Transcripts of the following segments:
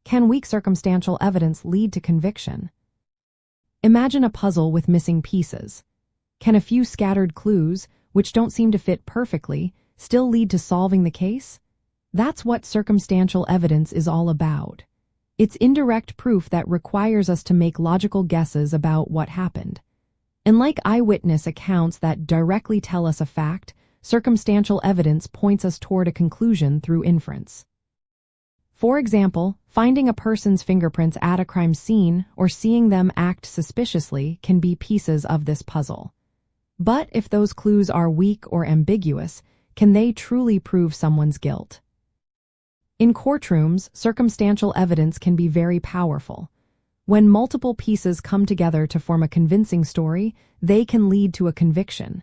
Can weak circumstantial evidence lead to conviction? Imagine a puzzle with missing pieces. Can a few scattered clues, which don't seem to fit perfectly, still lead to solving the case? That's what circumstantial evidence is all about. It's indirect proof that requires us to make logical guesses about what happened. Unlike eyewitness accounts that directly tell us a fact, circumstantial evidence points us toward a conclusion through inference. For example, finding a person's fingerprints at a crime scene or seeing them act suspiciously can be pieces of this puzzle. But if those clues are weak or ambiguous, can they truly prove someone's guilt? In courtrooms, circumstantial evidence can be very powerful. When multiple pieces come together to form a convincing story, they can lead to a conviction.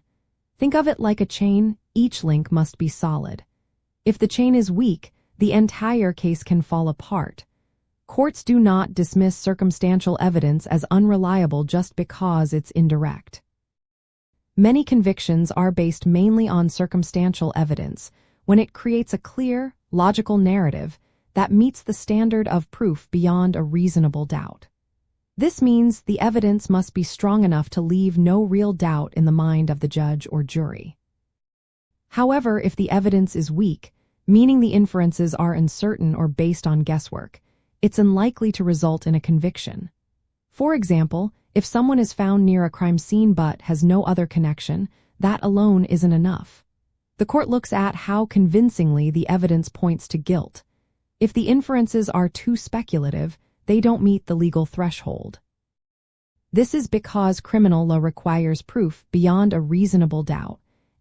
Think of it like a chain. Each link must be solid. If the chain is weak, the entire case can fall apart. Courts do not dismiss circumstantial evidence as unreliable just because it's indirect. Many convictions are based mainly on circumstantial evidence when it creates a clear, logical narrative that meets the standard of proof beyond a reasonable doubt. This means the evidence must be strong enough to leave no real doubt in the mind of the judge or jury. However, if the evidence is weak, meaning the inferences are uncertain or based on guesswork, it's unlikely to result in a conviction. For example, if someone is found near a crime scene but has no other connection, that alone isn't enough. The court looks at how convincingly the evidence points to guilt. If the inferences are too speculative, they don't meet the legal threshold. This is because criminal law requires proof beyond a reasonable doubt,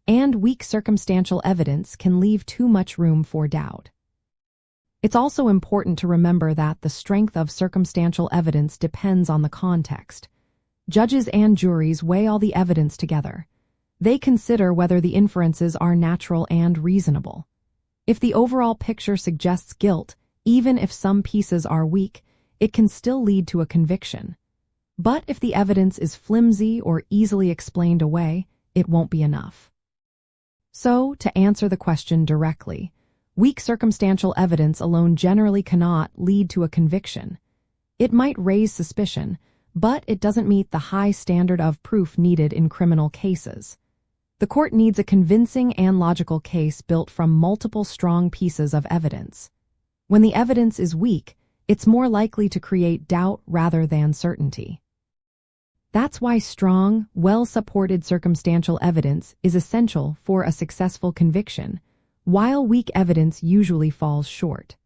and weak circumstantial evidence can leave too much room for doubt. It's also important to remember that the strength of circumstantial evidence depends on the context. Judges and juries weigh all the evidence together. They consider whether the inferences are natural and reasonable. If the overall picture suggests guilt, even if some pieces are weak, it can still lead to a conviction. But if the evidence is flimsy or easily explained away, it won't be enough. So, to answer the question directly, weak circumstantial evidence alone generally cannot lead to a conviction. It might raise suspicion, but it doesn't meet the high standard of proof needed in criminal cases. The court needs a convincing and logical case built from multiple strong pieces of evidence. When the evidence is weak, it's more likely to create doubt rather than certainty. That's why strong, well-supported circumstantial evidence is essential for a successful conviction, while weak evidence usually falls short.